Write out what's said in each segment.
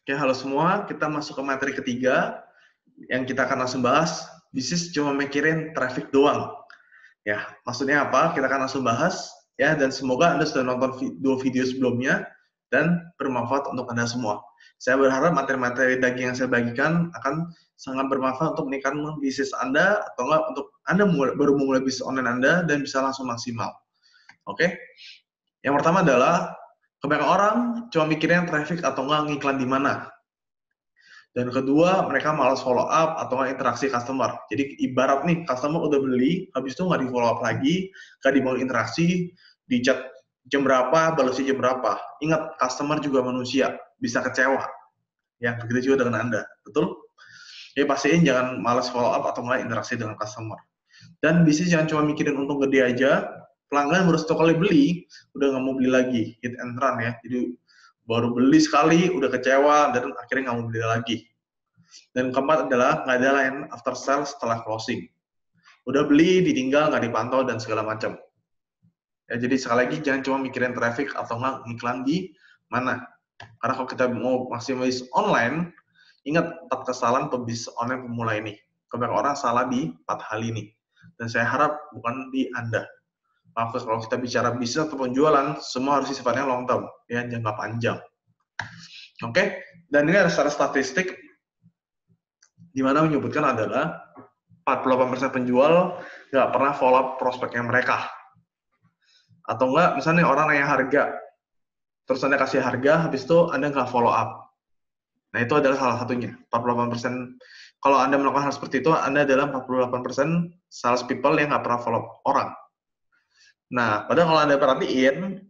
Oke, halo semua. Kita masuk ke materi ketiga yang kita akan langsung bahas. Bisnis cuma mikirin traffic doang. Ya, maksudnya apa? Kita akan langsung bahas ya, dan semoga Anda sudah nonton dua video sebelumnya dan bermanfaat untuk Anda semua. Saya berharap materi-materi daging yang saya bagikan akan sangat bermanfaat untuk meningkatkan bisnis Anda atau enggak untuk Anda baru memulai bisnis online Anda dan bisa langsung maksimal. Oke? Yang pertama adalah kebanyakan orang cuma mikirin traffic atau enggak ngiklan di mana. Dan kedua, mereka malas follow up atau nggak interaksi customer. Jadi ibarat nih, customer udah beli, habis itu nggak di follow up lagi, nggak dimau interaksi, di chat jam berapa, balasnya jam berapa. Ingat, customer juga manusia, bisa kecewa. Ya, begitu juga dengan Anda. Betul? Jadi pastiin jangan malas follow up atau nggak interaksi dengan customer. Dan bisnis jangan cuma mikirin untung gede aja, pelanggan baru satu kali beli, udah nggak mau beli lagi, hit and run ya. Jadi baru beli sekali, udah kecewa, dan akhirnya nggak mau beli lagi. Dan keempat adalah nggak ada layan after sale setelah closing. Udah beli, ditinggal, nggak dipantau, dan segala macam. Ya, jadi sekali lagi, jangan cuma mikirin traffic atau nggak iklan di mana. Karena kalau kita mau maksimalis online, ingat 4 kesalahan pebisnis online pemula ini. Kebanyakan orang salah di 4 hal ini. Dan saya harap bukan di Anda. Maaf, kalau kita bicara bisnis atau penjualan, semua harus sifatnya long term, ya, jangka panjang. Oke? Dan ini ada secara statistik, di mana menyebutkan adalah 48% penjual nggak pernah follow up prospeknya mereka. Atau enggak, misalnya orang nanya harga, terus Anda kasih harga, habis itu Anda nggak follow up. Nah, itu adalah salah satunya. 48%. Kalau Anda melakukan hal seperti itu, Anda adalah 48% sales people yang nggak pernah follow up orang. Nah, padahal kalau Anda perhatiin,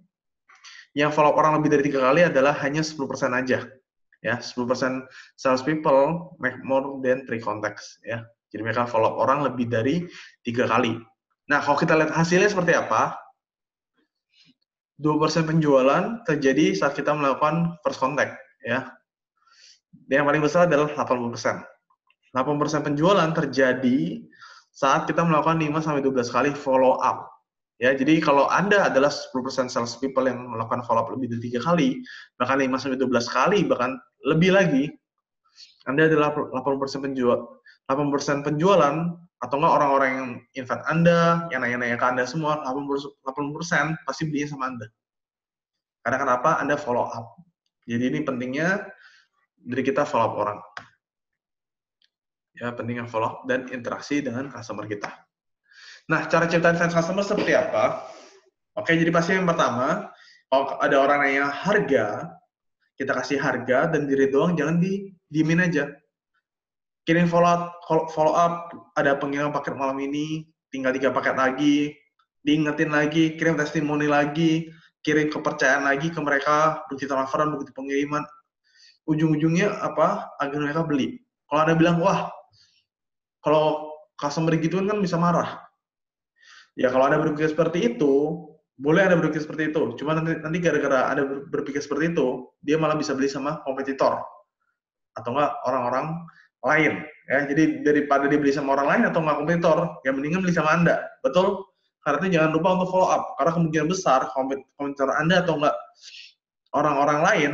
yang follow up orang lebih dari 3 kali adalah hanya 10% aja. Ya, 10% sales people make more than 3 contacts. Ya. Jadi mereka follow up orang lebih dari 3 kali. Nah, kalau kita lihat hasilnya seperti apa, 2% penjualan terjadi saat kita melakukan first contact. Ya. Yang paling besar adalah 80%. 80% penjualan terjadi saat kita melakukan 5-12 kali follow up. Ya, jadi kalau Anda adalah 10% sales people yang melakukan follow up lebih dari 3 kali, bahkan 5-12 kali, bahkan lebih lagi, Anda adalah 80% penjualan, atau enggak orang-orang yang invite Anda, yang nanya-nanya ke Anda semua, 80% pasti belinya sama Anda. Karena kenapa? Anda follow up. Jadi ini pentingnya dari kita follow up orang. Ya, pentingnya follow up dan interaksi dengan customer kita. Nah, cara ciptain fans customer seperti apa? Oke, jadi pasti yang pertama, kalau ada orang nanya harga, kita kasih harga, dan diri doang jangan diemin aja. Kirim follow up, ada pengiriman paket malam ini, tinggal 3 paket lagi, diingetin lagi, kirim testimoni lagi, kirim kepercayaan lagi ke mereka, begitu transferan, begitu pengiriman. Ujung-ujungnya apa? Agar mereka beli. Kalau Anda bilang, wah, kalau customer gituan kan bisa marah. Ya, kalau Anda berpikir seperti itu, boleh Anda berpikir seperti itu. Cuma nanti gara-gara Anda berpikir seperti itu, dia malah bisa beli sama kompetitor. Atau enggak orang-orang lain. Ya, jadi daripada dibeli sama orang lain atau enggak kompetitor, yang mendingan beli sama Anda. Betul? Karena itu jangan lupa untuk follow up. Karena kemungkinan besar kompetitor Anda atau enggak orang-orang lain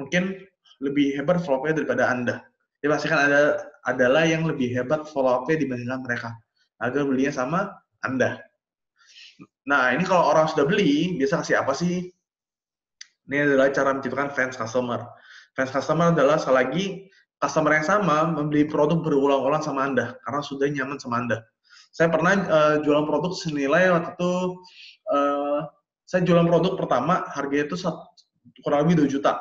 mungkin lebih hebat follow up-nya daripada Anda. Jadi pastikan adalah yang lebih hebat follow up-nya dibandingkan mereka. Agar belinya sama Anda. Nah, ini kalau orang sudah beli, biasa kasih apa sih? Ini adalah cara menciptakan fans customer. Fans customer adalah sekali lagi customer yang sama membeli produk berulang-ulang sama Anda karena sudah nyaman sama Anda. Saya pernah jualan produk senilai waktu itu saya jualan produk pertama harganya itu kurang lebih 2 juta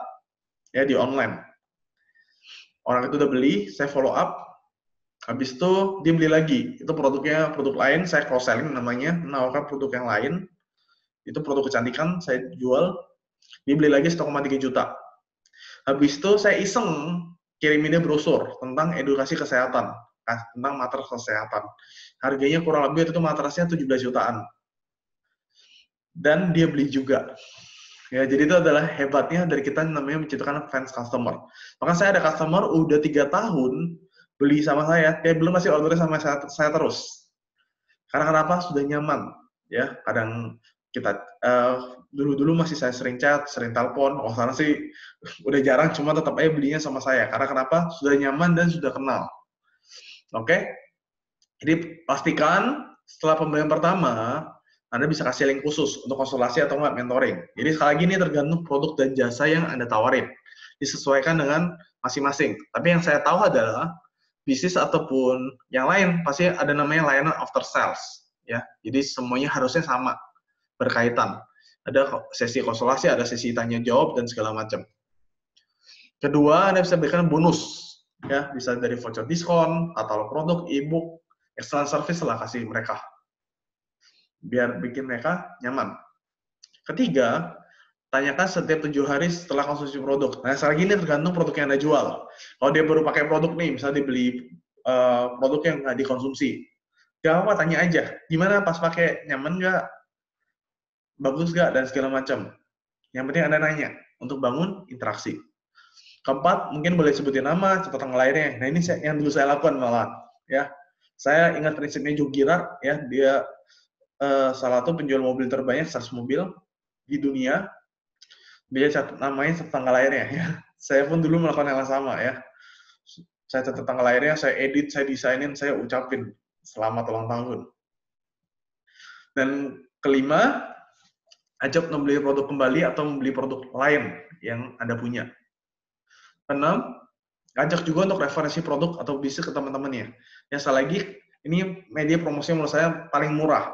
ya di online. Orang itu udah beli, saya follow up, habis itu dia beli lagi. Itu produknya produk lain, saya cross selling namanya, menawarkan produk yang lain. Itu produk kecantikan, saya jual, dia beli lagi 1,3 juta. Habis itu saya iseng kirimin dia brosur tentang edukasi kesehatan, tentang matras kesehatan. Harganya kurang lebih itu matrasnya 17 jutaan. Dan dia beli juga. Ya, jadi itu adalah hebatnya dari kita namanya menciptakan fans customer. Maka saya ada customer udah 3 tahun beli sama saya, dia belum masih order sama saya terus. Karena kenapa? Sudah nyaman. Ya, kadang Kita dulu masih saya sering chat, sering telepon. Oh, sekarang sih udah jarang, cuma tetap aja belinya sama saya. Karena kenapa? Sudah nyaman dan sudah kenal. Oke? Jadi pastikan setelah pembelian pertama, Anda bisa kasih link khusus untuk konsultasi atau enggak mentoring. Jadi sekali lagi ini tergantung produk dan jasa yang Anda tawarin. Disesuaikan dengan masing-masing. Tapi yang saya tahu adalah bisnis ataupun yang lain pasti ada namanya layanan after sales. Ya, jadi semuanya harusnya sama, berkaitan. Ada sesi konsultasi, ada sesi tanya jawab dan segala macam. Kedua, Anda bisa berikan bonus, ya, bisa dari voucher diskon, katalog produk, e-book, excellent service lah kasih mereka, biar bikin mereka nyaman. Ketiga, tanyakan setiap 7 hari setelah konsumsi produk. Nah, sekali ini tergantung produk yang Anda jual. Kalau dia baru pakai produk nih, misalnya dibeli produk yang nggak dikonsumsi, gak apa, tanya aja, gimana pas pakai, nyaman nggak, bagus nggak, dan segala macam. Yang penting Anda nanya, untuk bangun interaksi. Keempat, mungkin boleh sebutin nama, catat tanggal lahirnya. Nah, ini yang dulu saya lakukan malah, ya. Saya ingat prinsipnya Joe Girard, ya, dia salah satu penjual mobil terbanyak, 100 mobil di dunia. Dia catat namanya, catat tanggal lahirnya, ya. Saya pun dulu melakukan hal yang sama, ya. Saya catat tanggal lahirnya, saya edit, saya desainin, saya ucapin selamat ulang tahun. Dan kelima, ajak membeli produk kembali atau membeli produk lain yang Anda punya. Keenam, ajak juga untuk referensi produk atau bisnis ke teman-temannya. Ya, sekali lagi, ini media promosi menurut saya paling murah.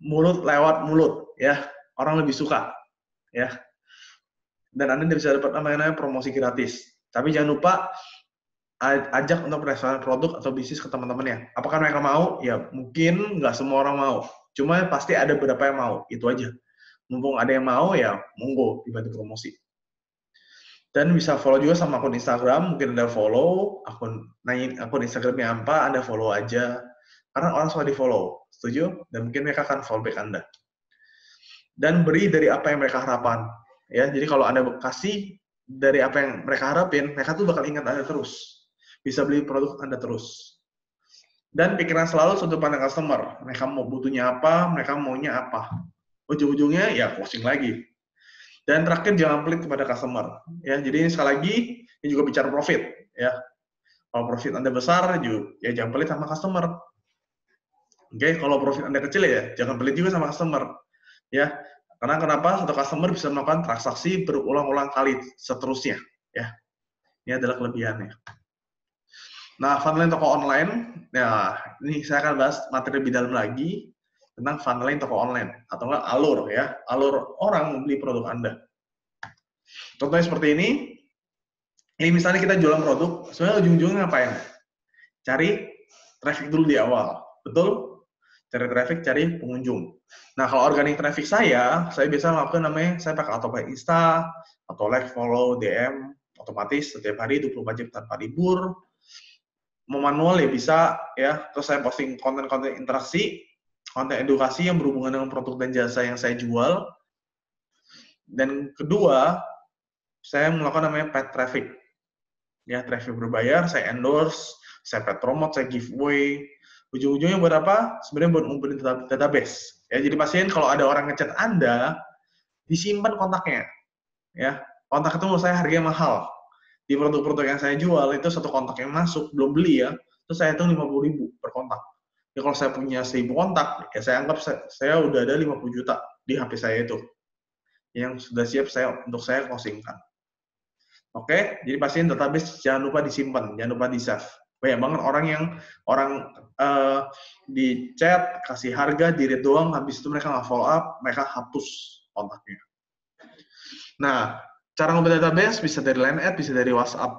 Mulut lewat mulut, ya. Orang lebih suka, ya. Dan Anda bisa dapat namanya promosi gratis. Tapi jangan lupa ajak untuk referensi produk atau bisnis ke teman-temannya. Apakah mereka mau? Ya, mungkin nggak semua orang mau. Cuma pasti ada beberapa yang mau, itu aja. Mumpung ada yang mau, ya monggo dibantu promosi. Dan bisa follow juga sama akun Instagram, mungkin Anda follow, nanyain akun Instagramnya apa, Anda follow aja. Karena orang suka di-follow, setuju? Dan mungkin mereka akan follow back Anda. Dan beri dari apa yang mereka harapkan. Ya, jadi kalau Anda kasih dari apa yang mereka harapin, mereka tuh bakal ingat Anda terus. Bisa beli produk Anda terus. Dan pikiran selalu sudut pandang customer. Mereka mau butuhnya apa, mereka maunya apa. Ujung-ujungnya ya closing lagi. Dan terakhir, jangan pelit kepada customer. Ya, jadi sekali lagi ini juga bicara profit. Ya, kalau profit Anda besar, ya jangan pelit sama customer. Oke, kalau profit Anda kecil ya jangan pelit juga sama customer. Ya, karena kenapa? Satu customer bisa melakukan transaksi berulang-ulang kali seterusnya. Ya, ini adalah kelebihannya. Nah, funneling toko online. Ya, ini saya akan bahas materi lebih dalam lagi tentang funneling toko online atau enggak alur, ya, alur orang membeli produk Anda. Contohnya seperti ini. Ini misalnya kita jualan produk, sebenarnya ujung-ujungnya ngapain? Cari traffic dulu di awal, betul? Cari traffic, cari pengunjung. Nah, kalau organic traffic saya biasa melakukan namanya, saya pakai autopilot Insta, atau like, follow, DM, otomatis setiap hari 24 jam tanpa libur. Mau manual ya bisa, ya. Terus saya posting konten-konten interaksi, konten edukasi yang berhubungan dengan produk dan jasa yang saya jual. Dan kedua, saya melakukan namanya paid traffic. Ya, traffic berbayar, saya endorse, saya paid promote, saya giveaway. Ujung-ujungnya buat apa? Sebenarnya buat ngumpulin database. Ya, jadi pasien kalau ada orang ngechat Anda, disimpan kontaknya. Ya, kontak itu menurut saya harganya mahal. Di produk-produk yang saya jual, itu satu kontak yang masuk, belum beli ya, terus saya hitung 50.000 per kontak. Ya, kalau saya punya 1.000 kontak, ya saya anggap saya udah ada 50 juta di HP saya itu. Yang sudah siap untuk saya closingkan. Oke, jadi pasien database jangan lupa disimpan, jangan lupa di-save. Banyak banget orang di chat, kasih harga, di-read doang, habis itu mereka nggak follow up, mereka hapus kontaknya. Nah, cara ngobrol database bisa dari line add, bisa dari WhatsApp.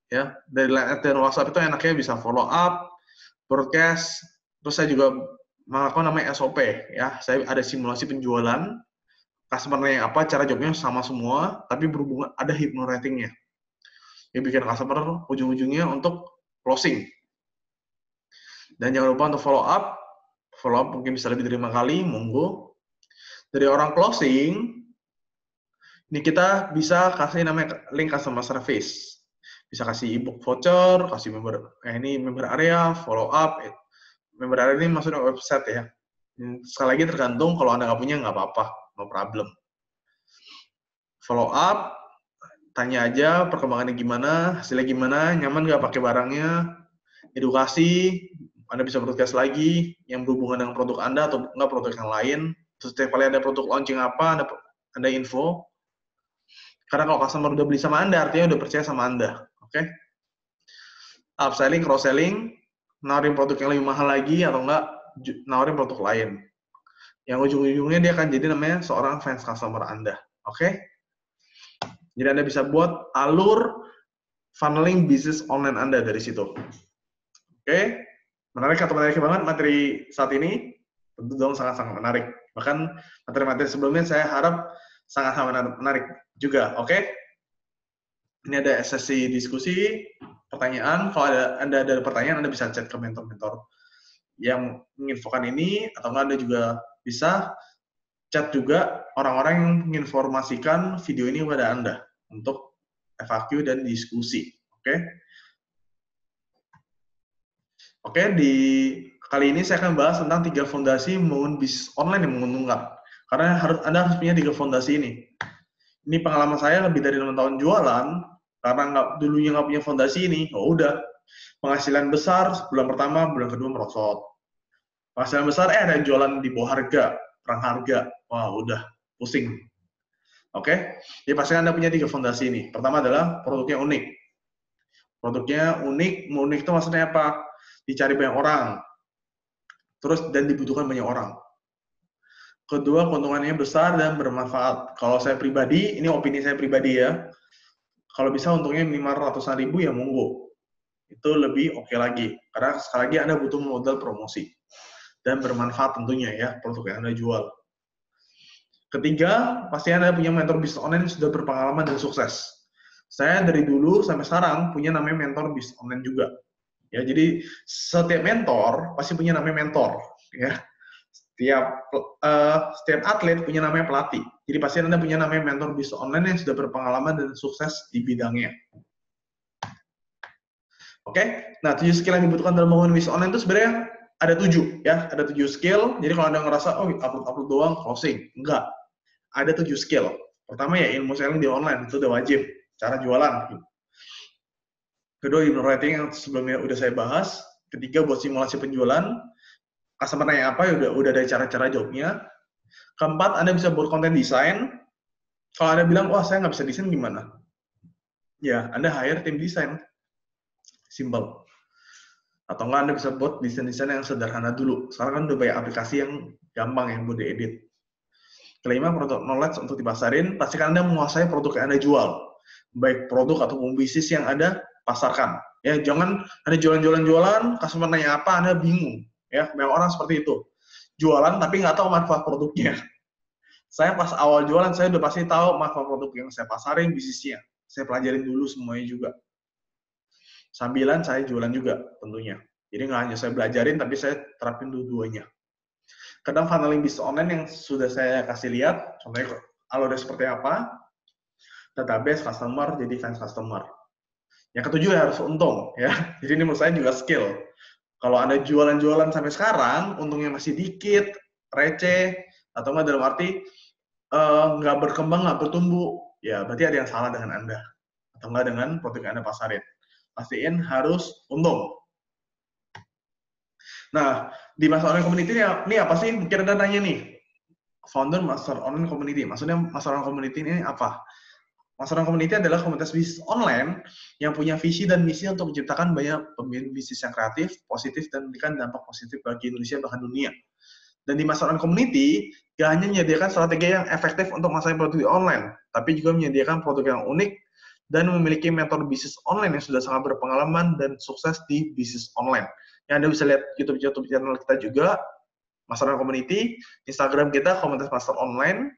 Ya, dari line add dan WhatsApp itu enaknya bisa follow up, broadcast, terus saya juga melakukan namanya SOP. Ya, saya ada simulasi penjualan, customer-nya yang apa, cara jawabnya sama semua, tapi berhubungan ada hypnoratingnya. Ya, bikin customer ujung-ujungnya untuk closing. Dan jangan lupa untuk follow up mungkin bisa lebih dari 5 kali, monggo. Dari orang closing, ini kita bisa kasih namanya link customer service. Bisa kasih ebook voucher, kasih member area, follow up. Member area ini maksudnya website ya. Sekali lagi tergantung, kalau Anda nggak punya nggak apa-apa. no problem. Follow up, tanya aja perkembangannya gimana, hasilnya gimana, nyaman nggak pakai barangnya, edukasi, Anda bisa broadcast lagi yang berhubungan dengan produk Anda atau nggak produk yang lain. Terus setiap kali ada produk launching apa, Anda info. Karena kalau customer udah beli sama Anda, artinya udah percaya sama Anda. Oke? Upselling, cross-selling, nawarin produk yang lebih mahal lagi atau enggak nawarin produk lain. Yang ujung-ujungnya dia akan jadi namanya seorang fans customer Anda. Oke? Jadi Anda bisa buat alur funneling bisnis online Anda dari situ. Oke? Menarik atau menarik banget materi saat ini? Tentu dong sangat-sangat menarik. Bahkan materi-materi sebelumnya saya harap sangat-sangat menarik juga. Oke? Ini ada sesi diskusi, pertanyaan. Kalau Anda ada pertanyaan, Anda bisa chat ke mentor-mentor yang menginfokan ini, atau Anda juga bisa chat juga orang-orang yang menginformasikan video ini kepada Anda untuk FAQ dan diskusi. Oke? Oke, di kali ini saya akan bahas tentang 3 fondasi membangun bisnis online yang menguntungkan. Karena Anda harus punya 3 fondasi ini. Ini pengalaman saya lebih dari 6 tahun jualan, karena dulunya nggak punya fondasi ini, oh udah, penghasilan besar, bulan pertama, bulan kedua merosot. Penghasilan besar, ada yang jualan di bawah harga, perang harga, wah udah, pusing. Oke, jadi pastikan Anda punya 3 fondasi ini. Pertama adalah produknya unik. Produknya unik itu maksudnya apa? Dicari banyak orang, terus dan dibutuhkan banyak orang. Kedua, keuntungannya besar dan bermanfaat. Kalau saya pribadi, ini opini saya pribadi ya, kalau bisa untungnya minimal ratusan ribu ya monggo. Itu lebih oke lagi. Karena sekali lagi Anda butuh modal promosi. Dan bermanfaat tentunya ya, produk yang Anda jual. Ketiga, pasti Anda punya mentor bisnis online yang sudah berpengalaman dan sukses. Saya dari dulu sampai sekarang punya namanya mentor bisnis online juga. Ya, jadi setiap mentor pasti punya namanya mentor. Ya, setiap atlet punya namanya pelatih. Jadi pasti Anda punya namanya mentor bisnis online yang sudah berpengalaman dan sukses di bidangnya. Oke, nah 7 skill yang dibutuhkan dalam membangun bisnis online itu sebenarnya ada 7 ya, ada 7 skill. Jadi kalau Anda ngerasa oh upload doang closing, enggak. Ada 7 skill. Pertama ya ilmu selling di online, itu udah wajib. Cara jualan. Kedua email writing yang sebelumnya udah saya bahas. Ketiga buat simulasi penjualan. Customer nanya apa ya udah ada cara-cara jawabnya. Keempat, Anda bisa buat konten desain. Kalau Anda bilang, wah saya nggak bisa desain gimana? Ya, Anda hire tim desain. Simple. Atau enggak Anda bisa buat desain-desain yang sederhana dulu. Sekarang kan udah banyak aplikasi yang gampang yang mau diedit. Kelima, produk knowledge untuk dipasarin. Pastikan Anda menguasai produk yang Anda jual. Baik produk ataupun bisnis yang Anda pasarkan. Ya, jangan Anda jualan-jualan, customer nanya apa, Anda bingung. Ya, banyak orang seperti itu. Jualan tapi nggak tahu manfaat produknya. Saya pas awal jualan, saya udah pasti tahu manfaat produk yang saya pasarin, bisnisnya. Saya pelajarin dulu semuanya juga. Sambilan saya jualan juga tentunya. Jadi nggak hanya saya belajarin, tapi saya terapin dua-duanya. Kadang funneling bisnis online yang sudah saya kasih lihat, contohnya alurnya seperti apa, database, customer, jadi fans customer. Yang ketujuh harus untung, ya. Jadi ini menurut saya juga skill. Kalau Anda jualan-jualan sampai sekarang, untungnya masih dikit, receh, atau nggak dalam arti nggak berkembang, nggak bertumbuh, ya berarti ada yang salah dengan Anda. Atau nggak dengan produk yang Anda pasarin. Pastiin harus untung. Nah, di Master Online Community ini apa sih? Mungkin Anda nanya nih, founder Master Online Community. Maksudnya Master Online Community ini apa? Master Online Community adalah komunitas bisnis online yang punya visi dan misi untuk menciptakan banyak pemimpin bisnis yang kreatif, positif, dan memberikan dampak positif bagi Indonesia bahkan dunia. Dan di Master Online Community, gak hanya menyediakan strategi yang efektif untuk masarin produk di online, tapi juga menyediakan produk yang unik dan memiliki mentor bisnis online yang sudah sangat berpengalaman dan sukses di bisnis online. Yang Anda bisa lihat YouTube channel kita juga, Master Online Community, Instagram kita, komunitas Master Online,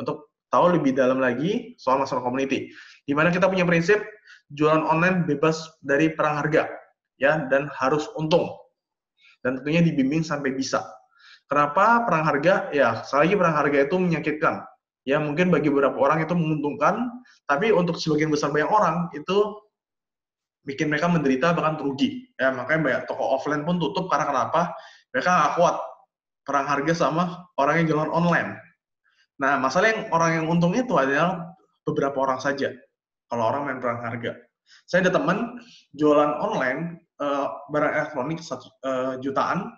untuk tahu lebih dalam lagi soal Master Online Community. Di mana kita punya prinsip jualan online bebas dari perang harga, ya, dan harus untung. Dan tentunya dibimbing sampai bisa. Kenapa perang harga? Ya, sekali lagi perang harga itu menyakitkan. Ya, mungkin bagi beberapa orang itu menguntungkan, tapi untuk sebagian besar banyak orang itu bikin mereka menderita bahkan rugi. Ya, makanya banyak toko offline pun tutup karena kenapa? Mereka nggak kuat perang harga sama orang yang jualan online. Nah, masalah yang orang yang untungnya itu adalah beberapa orang saja. Kalau orang main perang harga. Saya ada teman jualan online barang elektronik jutaan,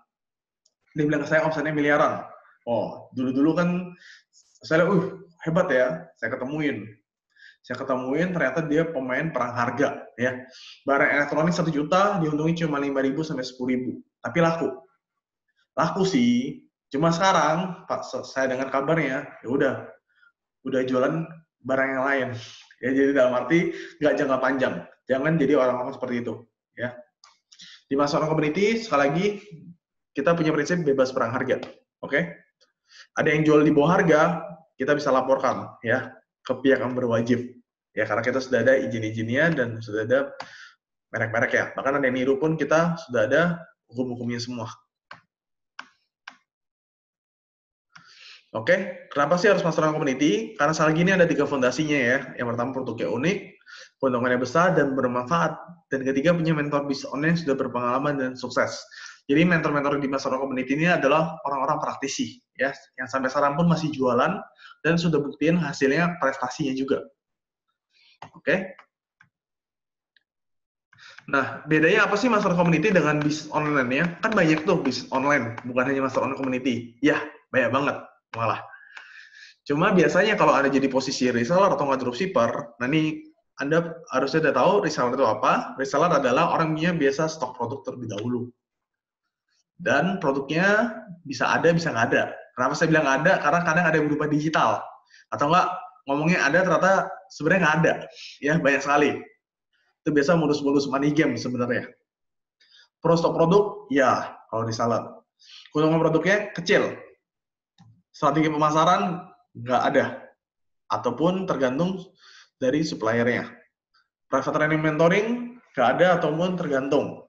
dia bilang ke saya omsetnya miliaran. Oh, dulu-dulu kan saya lihat, hebat ya, saya ketemuin. Ternyata dia pemain perang harga. Ya, barang elektronik 1 juta, diuntungi cuma 5.000 sampai 10.000. Tapi laku. Laku sih. Cuma sekarang, Pak, saya dengar kabarnya, ya udah jualan barang yang lain. Ya, jadi dalam arti nggak jangka panjang. Jangan jadi orang-orang seperti itu. Ya. Di masa orang community, sekali lagi, kita punya prinsip bebas perang harga. Oke? Ada yang jual di bawah harga, kita bisa laporkan ya ke pihak yang berwajib. Ya, karena kita sudah ada izin-izinnya dan sudah ada merek-merek ya. Bahkan ada yang niru pun kita sudah ada hukum-hukumnya semua. Oke, kenapa sih harus masuk dalam community? Karena salah gini ada 3 fondasinya ya. Yang pertama produknya unik, keuntungannya besar dan bermanfaat. Dan ketiga punya mentor bisnis online yang sudah berpengalaman dan sukses. Jadi mentor-mentor di Master Community ini adalah orang-orang praktisi ya, yang sampai sekarang pun masih jualan dan sudah buktiin hasilnya prestasinya juga. Oke. Nah, bedanya apa sih Master Community dengan bisnis online ya? Kan banyak tuh bisnis online, bukan hanya Master Online Community. Ya, banyak banget malah. Cuma biasanya kalau Anda jadi posisi reseller atau nggak dropshipper, nah ini Anda harusnya udah tahu reseller itu apa. Reseller adalah orang yang biasa stok produk terlebih dahulu. Dan produknya bisa ada, bisa nggak ada. Kenapa saya bilang nggak ada? Karena kadang ada yang berupa digital. Atau nggak, ngomongnya ada, ternyata sebenarnya nggak ada. Ya, banyak sekali. Itu biasa modus-modus money game sebenarnya. Pro stok produk, ya, kalau reseller. Keuntungan produknya kecil. Strategi pemasaran, nggak ada. Ataupun tergantung dari suppliernya. Private training mentoring, nggak ada ataupun tergantung.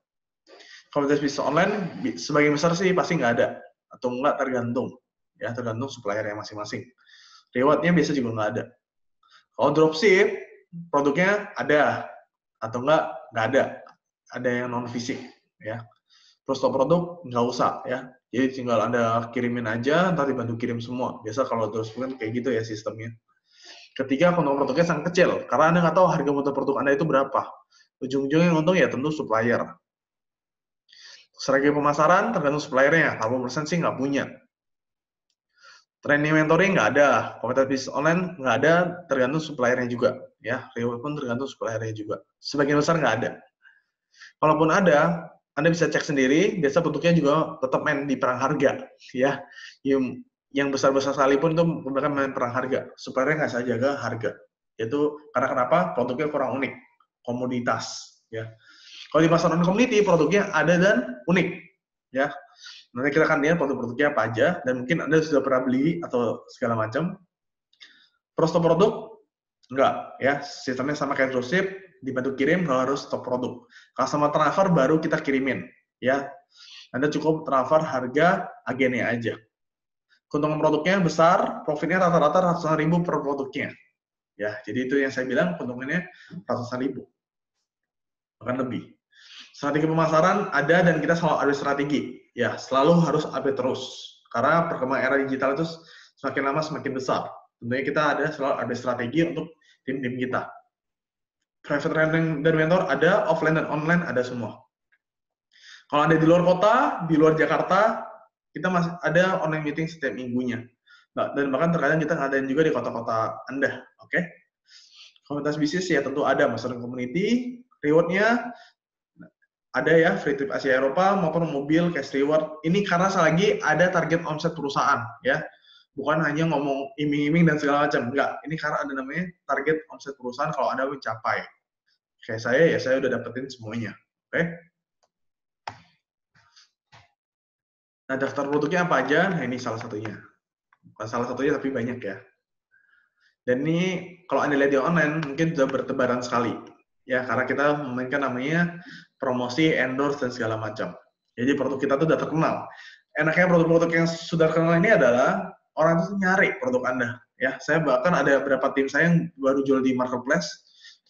Komunitas bisnis online, sebagian besar sih pasti nggak ada. Atau nggak tergantung. Ya, tergantung suppliernya masing-masing. Rewardnya biasa juga nggak ada. Kalau dropship, produknya ada. Atau nggak ada. Ada yang non-fisik. Ya. Terus top produk, nggak usah. Ya. Jadi tinggal Anda kirimin aja, ntar dibantu kirim semua. Biasa kalau dropship kan kayak gitu ya sistemnya. Ketiga, keuntungan produknya sangat kecil, karena Anda nggak tahu harga mutu produk Anda itu berapa. Ujung-ujungnya yang untung ya tentu supplier. Strategi pemasaran tergantung suppliernya, 80% sih nggak punya. Training mentoring nggak ada, komunitas bisnis online nggak ada, tergantung suppliernya juga. Ya, reward pun tergantung suppliernya juga. Sebagian besar nggak ada. Kalaupun ada, Anda bisa cek sendiri, biasa produknya juga tetap main di perang harga. Ya, yang besar-besar sekalipun itu mereka main perang harga. Suppliernya nggak bisa jaga harga. Itu karena kenapa? Produknya kurang unik, komoditas. Ya. Kalau di pasar non-community, produknya ada dan unik. Ya. Nanti kita akan lihat produk-produknya apa aja, dan mungkin Anda sudah pernah beli atau segala macam. Stok produk, enggak. Ya. Sistemnya sama kayak dropship, dibantu kirim, kalau harus stok produk. Kalau sama transfer, baru kita kirimin. Ya. Anda cukup transfer harga agennya aja. Keuntungan produknya besar, profitnya rata-rata ratusan ribu per produknya. Ya, jadi itu yang saya bilang, keuntungannya ratusan ribu. Bahkan lebih. Strategi pemasaran ada dan kita selalu ada strategi. Ya, selalu harus update terus. Karena perkembangan era digital itu semakin lama semakin besar. Tentunya kita selalu ada strategi untuk tim-tim kita. Private training dan mentor ada, offline dan online ada semua. Kalau Anda di luar kota, di luar Jakarta, kita masih ada online meeting setiap minggunya. Nah, dan bahkan terkadang kita ngadain juga di kota-kota Anda. Oke? Komunitas bisnis ya tentu ada, master community, reward-nya ada ya, free trip Asia Eropa maupun mobil cash reward. Ini karena lagi ada target omset perusahaan ya. Bukan hanya ngomong iming-iming dan segala macam. Enggak, ini karena ada namanya target omset perusahaan kalau Anda mencapai. Kayak saya ya, saya udah dapetin semuanya. Oke. Nah, daftar produknya apa aja? Nah, ini salah satunya. Bukan salah satunya tapi banyak ya. Dan ini kalau Anda lihat di online mungkin sudah bertebaran sekali. Ya, karena kita memainkan namanya promosi, endorse, dan segala macam. Jadi produk kita tuh udah terkenal. Enaknya produk-produk yang sudah terkenal ini adalah orang itu nyari produk Anda. Ya, saya bahkan ada beberapa tim saya yang baru jual di marketplace,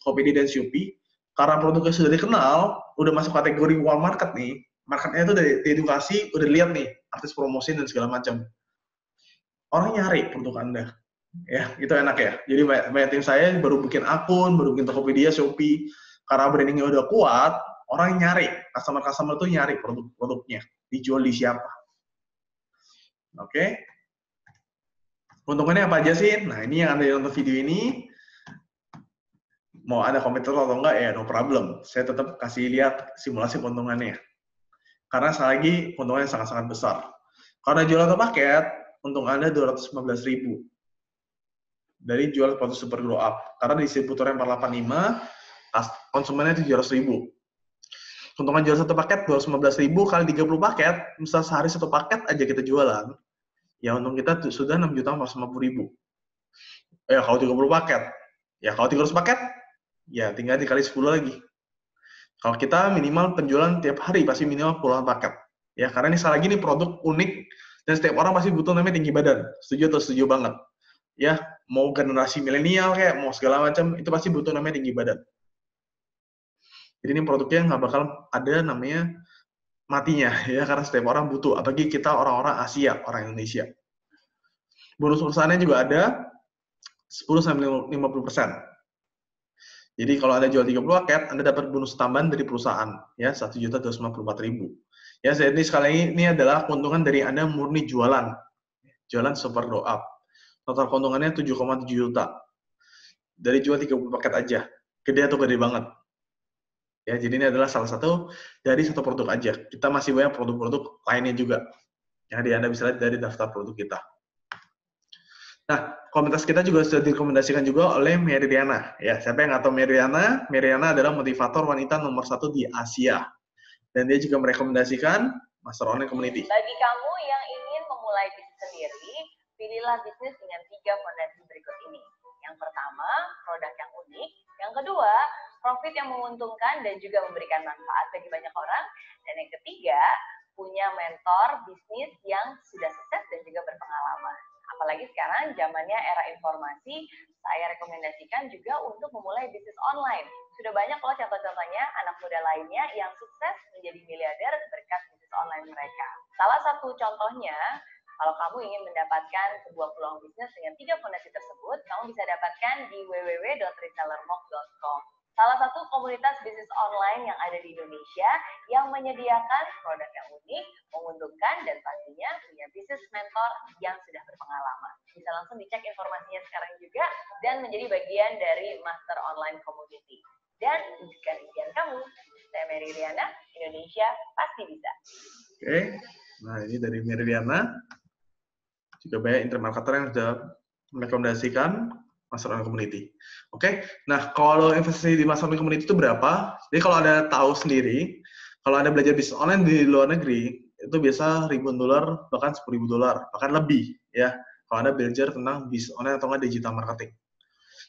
Shopee dan Shopee. Karena produknya sudah dikenal, udah masuk kategori warm market nih. Marketnya itu udah edukasi, udah lihat nih artis promosi dan segala macam. Orang nyari produk Anda. Ya, itu enak ya. Jadi banyak tim saya baru bikin akun, baru bikin Tokopedia, Shopee. Karena brandingnya udah kuat, orang nyari, customer tuh nyari produk-produknya, dijual di siapa. Oke. Keuntungannya apa aja sih? Nah, ini yang Anda nonton video ini, mau ada komentar atau enggak, ya no problem. Saya tetap kasih lihat simulasi keuntungannya. Karena sekali lagi, keuntungannya sangat-sangat besar. Karena jual satu paket, untung Anda 215.000 dari jual produk Super Glow Up. Karena distributornya 485, konsumennya 700.000. Keuntungan jual satu paket 215.000 kali 30 paket, misal sehari satu paket aja kita jualan, ya untung kita sudah 6.450.000. Ya kalau 30 paket, ya kalau 300 paket, ya tinggal dikali 10 lagi. Kalau kita minimal penjualan tiap hari pasti minimal puluhan paket. Ya karena ini sekali lagi ini produk unik dan setiap orang pasti butuh namanya tinggi badan. Setuju atau setuju banget? Ya mau generasi milenial kayak mau segala macam itu pasti butuh namanya tinggi badan. Jadi ini produknya nggak bakal ada namanya matinya ya karena setiap orang butuh, apalagi kita orang-orang Asia, orang Indonesia. Bonus perusahaannya juga ada 10-50%. Jadi kalau Anda jual 30 paket, Anda dapat bonus tambahan dari perusahaan ya 1.254.000. Ya, jadi sekali ini adalah keuntungan dari Anda murni jualan Super Glow Up. Total keuntungannya 7,7 juta. Dari jual 30 paket aja. Gede atau gede banget. Ya, jadi ini adalah salah satu dari satu produk aja. Kita masih banyak produk-produk lainnya juga. Yang Anda bisa lihat dari daftar produk kita. Nah, komunitas kita juga sudah direkomendasikan juga oleh Meridiana. Ya, siapa yang nggak tahu Meridiana? Meridiana adalah motivator wanita nomor 1 di Asia. Dan dia juga merekomendasikan Master Online Community. Bagi kamu yang ingin memulai bisnis sendiri, pilihlah bisnis dengan 3 fondasi berikut ini. Yang pertama, produk yang unik. Yang kedua, profit yang menguntungkan dan juga memberikan manfaat bagi banyak orang. Dan yang ketiga, punya mentor bisnis yang sudah sukses dan juga berpengalaman. Apalagi sekarang zamannya era informasi, saya rekomendasikan juga untuk memulai bisnis online. Sudah banyak loh contoh-contohnya anak muda lainnya yang sukses menjadi miliarder berkat bisnis online mereka. Salah satu contohnya, kalau kamu ingin mendapatkan sebuah peluang bisnis dengan 3 fondasi tersebut, kamu bisa dapatkan di www.resellermock.com. Salah satu komunitas bisnis online yang ada di Indonesia yang menyediakan produk yang unik, menguntungkan, dan pastinya punya bisnis mentor yang sudah berpengalaman. Bisa langsung dicek informasinya sekarang juga dan menjadi bagian dari Master Online Community. Dan jika impian kamu, saya Meridiana, Indonesia pasti bisa. Oke, nah ini dari Meridiana. Juga banyak intermarketer yang sudah merekomendasikan Master Online Community. Oke, nah kalau investasi di Master Online Community itu berapa? Jadi kalau Anda tahu sendiri, kalau Anda belajar bisnis online di luar negeri, itu biasa ribuan dolar, bahkan $10.000, bahkan lebih ya. Kalau Anda belajar tentang bisnis online atau nggak digital marketing.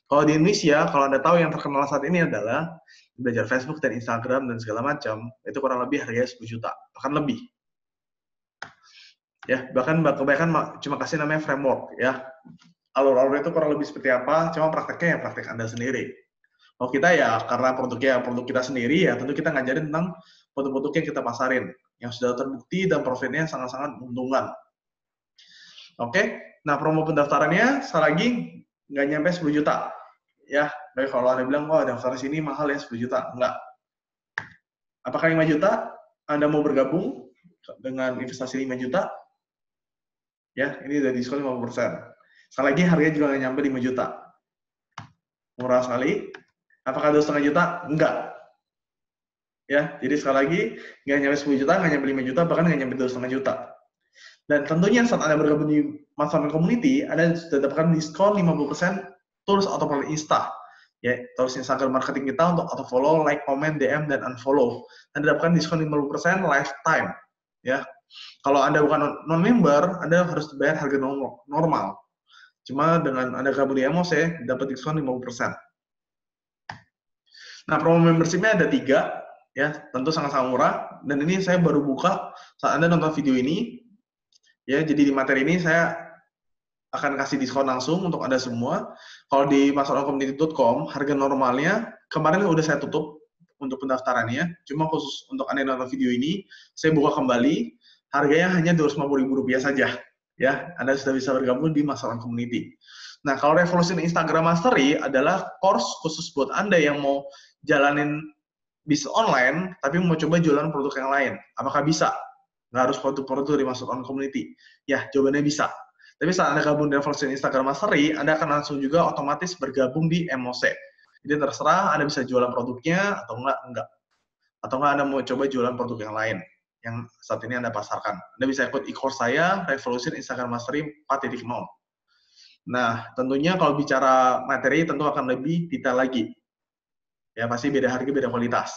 Kalau di Indonesia, kalau Anda tahu yang terkenal saat ini adalah belajar Facebook dan Instagram dan segala macam, itu kurang lebih harganya 10 juta, bahkan lebih. Ya, bahkan kebanyakan cuma kasih namanya framework ya. Alur-alur itu kurang lebih seperti apa, cuma prakteknya ya praktek Anda sendiri. Kalau kita ya karena produk kita sendiri ya tentu kita ngajarin tentang produk-produk yang kita pasarin yang sudah terbukti dan profitnya sangat-sangat menguntungkan. Oke, nah promo pendaftarannya sekali lagi nggak nyampe 10 juta. Ya, baik kalau Anda bilang, wah daftar sini mahal ya 10 juta. Enggak. Apakah 5 juta Anda mau bergabung dengan investasi 5 juta? Ya, ini udah diskon 50%. Sekali lagi harganya juga nggak nyampe 5 juta. Murah sekali. Apakah 2,5 juta? Enggak. Ya, jadi sekali lagi nggak nyampe 10 juta, nggak nyampe 5 juta, bahkan nggak nyampe 2,5 juta. Dan tentunya saat Anda bergabung di Master Online Community, Anda sudah dapatkan diskon 50% tools atau produk Insta. Ya, tools Instagram marketing kita untuk auto follow, like, comment, DM, dan unfollow. Anda dapatkan diskon 50% lifetime. Ya, kalau Anda bukan non-member, Anda harus bayar harga normal. Cuma dengan Anda gabung di Emose, dapat diskon 50%. Nah, promo membership-nya ada 3, ya, tentu sangat-sangat murah. Dan ini saya baru buka saat Anda nonton video ini. Ya, jadi di materi ini saya akan kasih diskon langsung untuk Anda semua. Kalau di masteronlinecommunity.com, harga normalnya kemarin udah saya tutup untuk pendaftarannya. Cuma khusus untuk Anda yang nonton video ini, saya buka kembali. Harganya hanya Rp250.000 saja. Ya, Anda sudah bisa bergabung di Master Online Community. Nah, kalau Revolution Instagram Mastery adalah course khusus buat Anda yang mau jalanin bisnis online, tapi mau coba jualan produk yang lain. Apakah bisa? Nggak harus produk-produk dari Master On Community. Ya, jawabannya bisa. Tapi saat Anda gabung di Revolution Instagram Mastery, Anda akan langsung juga otomatis bergabung di MOC. Jadi terserah Anda bisa jualan produknya atau enggak. Atau enggak Anda mau coba jualan produk yang lain yang saat ini Anda pasarkan. Anda bisa ikut e-course saya, Revolution Instagram Mastery 4.0. Nah, tentunya kalau bicara materi tentu akan lebih detail lagi. Ya, pasti beda harga, beda kualitas.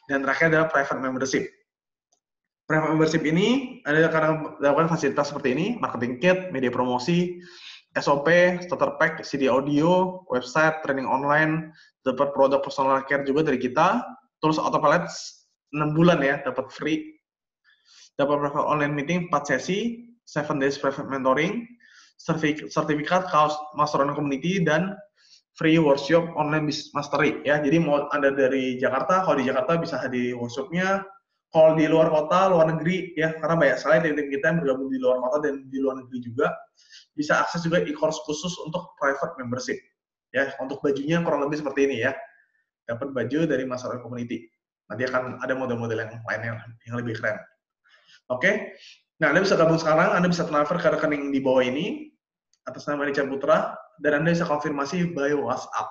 Dan terakhir adalah private membership. Private membership ini Anda akan melakukan fasilitas seperti ini, marketing kit, media promosi, SOP, starter pack, CD audio, website, training online, dapat produk personal care juga dari kita, tools autopilot 6 bulan ya, dapat free, dapat private online meeting 4 sesi, 7 days private mentoring, sertifikat Master on Community, dan free workshop online business mastery ya. Jadi mau Anda dari Jakarta, kalau di Jakarta bisa hadir workshopnya. Kalau di luar kota, luar negeri ya, karena banyak sekali tim-tim kita yang bergabung di luar kota dan di luar negeri juga, bisa akses juga e-course khusus untuk private membership. Ya, untuk bajunya kurang lebih seperti ini ya. Dapat baju dari Master on Community. Nanti akan ada model-model yang lainnya yang lebih keren. Oke. Nah, Anda bisa gabung sekarang, Anda bisa transfer ke rekening di bawah ini atas nama Richard Putra, dan Anda bisa konfirmasi by WhatsApp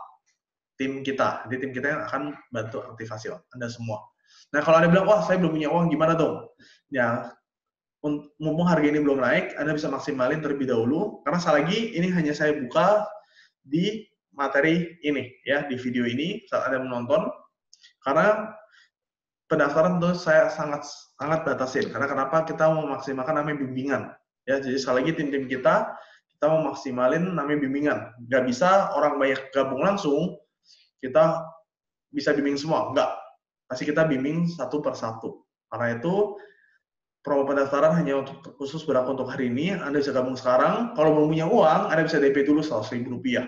tim kita. Jadi tim kita yang akan bantu aktivasi Anda semua. Nah, kalau Anda bilang, wah saya belum punya uang, gimana dong? Ya, mumpung harga ini belum naik, Anda bisa maksimalin terlebih dahulu, karena sekali lagi ini hanya saya buka di materi ini, ya, di video ini saat Anda menonton, karena pendaftaran tentu saya sangat batasin, karena kenapa? Kita mau memaksimalkan namanya bimbingan. Ya, jadi sekali lagi tim-tim kita mau maksimalin namanya bimbingan. Nggak bisa orang banyak gabung langsung, kita bisa bimbing semua. Nggak. Pasti kita bimbing satu per satu. Karena itu, promo pendaftaran hanya untuk khusus berlaku untuk hari ini. Anda bisa gabung sekarang. Kalau belum punya uang, Anda bisa DP dulu Rp100.000.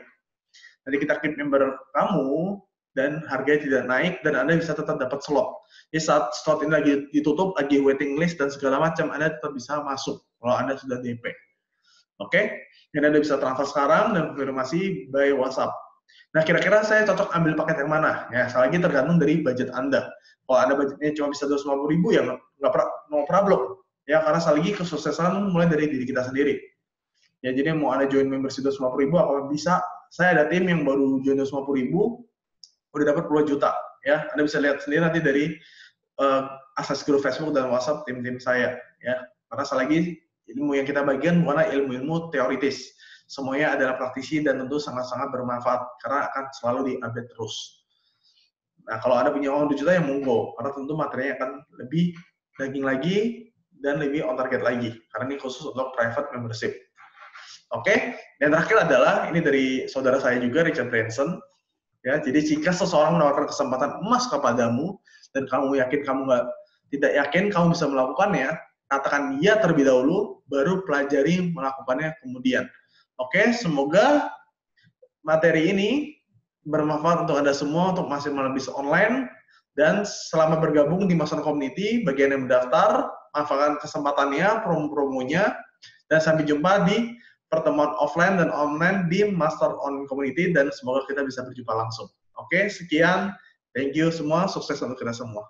Nanti kita keep member kamu, dan harganya tidak naik, dan Anda bisa tetap dapat slot. Jadi saat slot ini lagi ditutup, lagi waiting list, dan segala macam, Anda tetap bisa masuk kalau Anda sudah DP. Oke? Dan Anda bisa transfer sekarang dan konfirmasi by WhatsApp. Nah, kira-kira saya cocok ambil paket yang mana? Ya, sekali lagi tergantung dari budget Anda. Kalau Anda budgetnya cuma bisa 250.000, ya no problem. Ya, karena sekali lagi kesuksesan mulai dari diri kita sendiri. Ya, jadi mau Anda join membership 250.000, apa bisa? Saya ada tim yang baru join 250.000, udah dapat puluhan juta. Ya, Anda bisa lihat sendiri nanti dari akses grup Facebook dan WhatsApp tim-tim saya. Ya, karena sekali lagi ilmu yang kita bagikan bukanlah ilmu-ilmu teoritis. Semuanya adalah praktisi dan tentu sangat-sangat bermanfaat karena akan selalu di-update terus. Nah, kalau Anda punya uang 2 juta ya monggo, karena tentu materinya akan lebih daging lagi dan lebih on target lagi, karena ini khusus untuk private membership. Oke, dan terakhir adalah ini dari saudara saya juga, Richard Branson. Ya, jadi jika seseorang menawarkan kesempatan emas kepadamu dan kamu yakin tidak yakin kamu bisa melakukannya, katakan iya terlebih dahulu, baru pelajari melakukannya kemudian. Oke, semoga materi ini bermanfaat untuk Anda semua untuk maksimal bisnis online, dan selama bergabung di Master Community, bagian yang mendaftar, manfaatkan kesempatannya, promo-promonya, dan sampai jumpa di pertemuan offline dan online di Master on Community, dan semoga kita bisa berjumpa langsung. Oke, sekian. Thank you semua, sukses untuk kita semua.